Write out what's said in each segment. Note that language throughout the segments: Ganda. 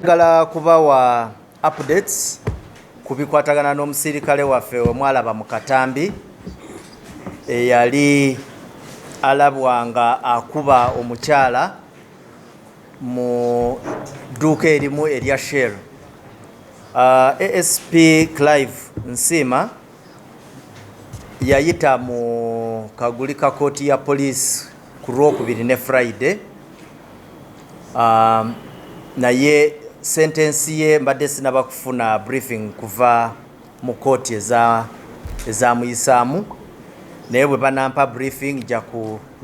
Gala kubawa updates kubikwatagana n'omusirikale waffe omwalaba mu Katambi eyali alabwanga akuba omukyala mu dduuka erimu erya Shell. ASP Clive Nsima yayita mu kagulika kooti ya police ku Lwokubiri ne Friday, naye sentensi ye mbadde sinaba kufuna briefing kuva mu kooti ezamuyisaamu, naye bwe banampa briefing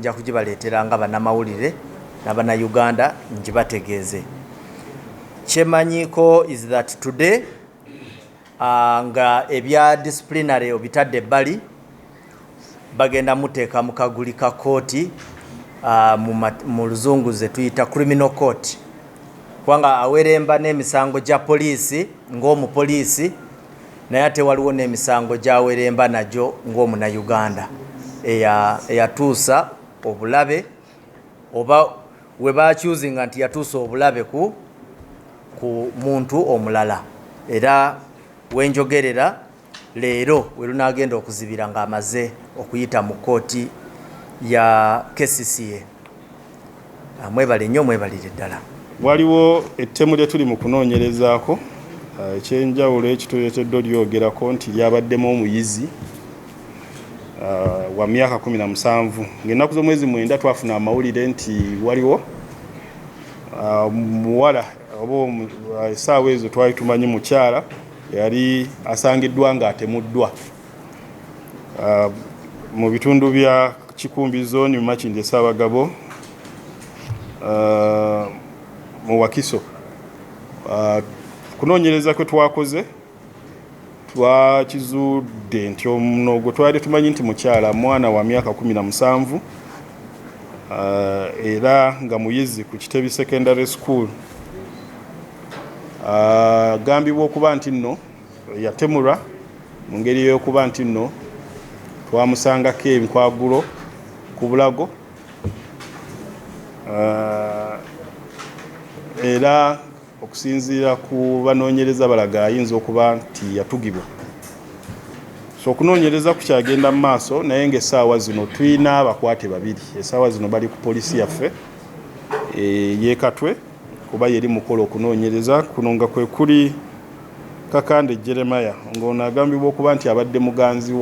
nja kugibaleetera nga bannamawulire n'Abannayuganda ngibategeeze. Kyemanyiko is that today nga ebya disciplinary obitadde ebbali bagenda muteeka mu kagulika kooti mu luzungu ze tuyita criminal court, kubanga aweremba n'emisango gya poliisi ng'omupoliisi, naye ate waliwo n'emisango gy'aweremba nagyo ng'omunnayuganda eyatuusa obulabe oba we bakyuzinga nti yatuusa obulabe ku muntu omulala. Era wenjogerera leero we lunaagenda okuzibira ng'amaze okuyita mu kooti ya KCCA. Mwebale nnyo, mwebalire ddala. Waliwo ettemu lye tuli mu kunoonyerezaako ekyenjawulo ekituleeteddwa olyogerako nti lyabaddemu omuyizi wa myaka 17. Ng'ennaku z'omwezi 9 twafuna amawulire nti waliwo muwala oba essaawa ezo twali tumanyi mukyala yali asangiddwa ng'atemuddwa mu bitundu bya Kikumbi zooni mu Makindye Ssaabagabo mu Wakiso. Kunoonyereza kwe twakoze twakizudde nti ono gwe twali tumanyi nti mukyala mwana wa myaka 17 era nga muyizi ku Kitebi Secondary School. Gambibwa okuba nti nno yatemulwa mu ngeri y'okuba nti nno twamusangako enkwagulo ku bulago, era okusinziira ku banoonyereza balaga ayinza okuba nti yatugibwa. So okunoonyereza kukyagenda mu maaso, naye ng'essaawa zino tulina abakwate babiri. Essaawa zino bali ku poliisi yaffe y'e Katwe kuba yeri mukola okunoonyereza kuno nga kwe kuli Kakande Jeremiah ng'ono agambibwa okuba nti abadde muganzi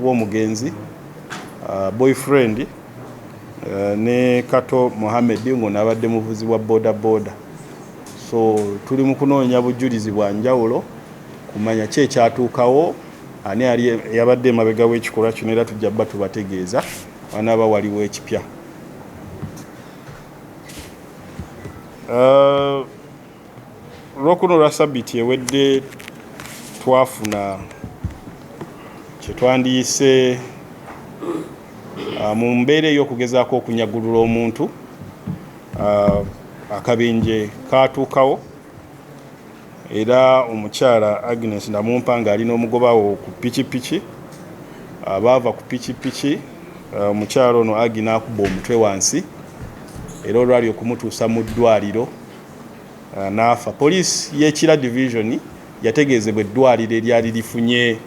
w'omugenzi boyfriend ne Kato Mohamed ng'ono abadde muvuzi wa boda. So tuli mu kunoonya bujulizi bwa njawulo kumanya ki ekyatuukawo, ani ali yabadde emabega w'ekikolwa kino, era tujja bba tubategeeza wanaaba waliwo ekipya. Lw'okuno lwa sabbiiti ewedde twafuna kye twandiyise mu mbeera ey'okugezaako okunyagulula omuntu, akabenje kaatuukawo era omukyala Agnes Namumpa ng'alina omugobawo ku pikipiki. Abaava ku pikipiki omukyala ono Agi n'akuba omutwe wansi era olwali okumutuusa mu ddwaliro n'afa. Poliisi y'Ekira Division yategeezebwa eddwaliro eryali lifunye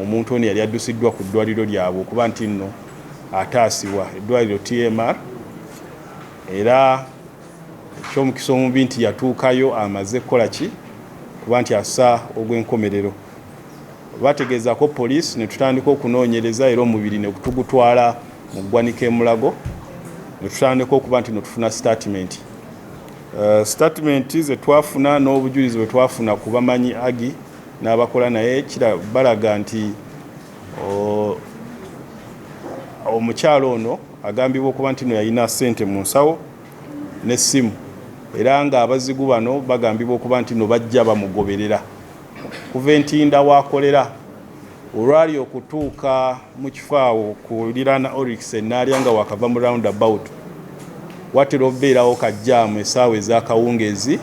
omuntu ono yali addusiddwa ku ddwaliro lyabwe okuba nti nno ataasibwa, eddwaliro TMR, era eky'omukisa omubi nti yatuukayo amaze kukola ki kuba nti assa ogw'enkomerero. Bategeezako poliisi ne tutandika okunoonyereza era omubiri ne tugutwala mu ggwanika e Mulago ne tutandika okuba nti tufuna statement. Statement ze twafuna n'obujulizi bwe twafuna ku bamanyi Agi n'abakola naye balaga nti omukyalo ono agambibwa okuba nti no yalina ssente mu nsawo n'essimu, era ng'abazigu bano bagambibwa okuba nti no bajja bamugoberera kuva Entinda w'akolera. Olwali okutuuka mu kifo awo kuliraana Oryx Enaalya nga wakava mu roundabout watera obeerawo kajjaamu essaawa ez'akawungeezi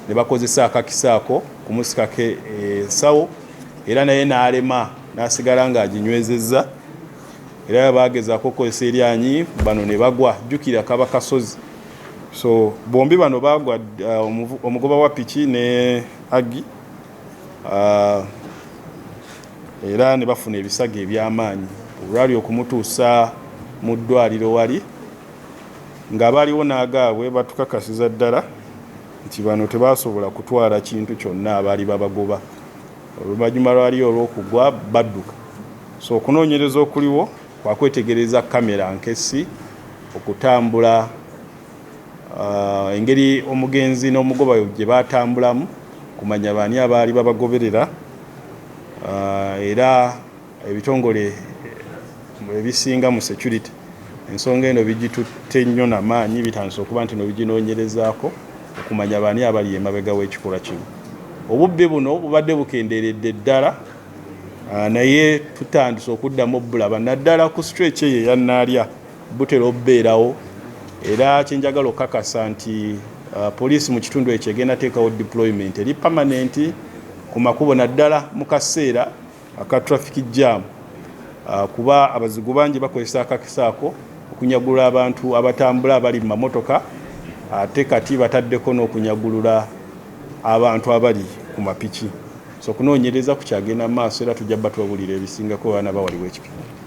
ne bakozesa akakisaako kumusikako ensawo, era naye n'alema n'asigala ng'aginywezezza, era bagezaako okukozesa eryanyi bano ne bagwa. Jjukira kaba kasozi so bombi bano bagwa omugoba wa piki ne Agi era ne bafuna ebisago eby'amaanyi olwali okumutuusa mu ddwaliro wali nga baliwo n'agaabwe batukakasiza ddala nti bano tebasobola kutwala kintu kyonna abaali babagoba oluvannyuma lwali olw'okugwa badduka so okunoonyereza okuliwo kwakwetegereza kamera nkesi okutambula engeri omugenzi n'omugoba gye batambulamu kumanya baani abaali babagoberera era ebitongole ebisinga mu security ensonga eno bigitutte nnyo n'amaanyi bitandise okuba nti no biginoonyerezaako okumanya baani abali emabega w'ekikolwa kino. Obubbi buno bubadde bukendeeredde ddala naye tutandise okuddamu obulaba naddala ku stretch eyo eyannaalya butera obbeerawo era kyenjagala okakasa nti poliisi mu kitundu ekyo egenda teekawo deployment eri permanent ku makubo naddala mu kaseera aka traffic jam kuba abazigu bangi bakozesa akakisaako okunyagulula abantu abatambula abali mu mamotoka ate kati bataddeko n'okunyagulula abantu abali ku mapiki so kunoonyereza ku kyagenda maaso era tujja batwabulira ebisingako baana bawaliwo ekipimo.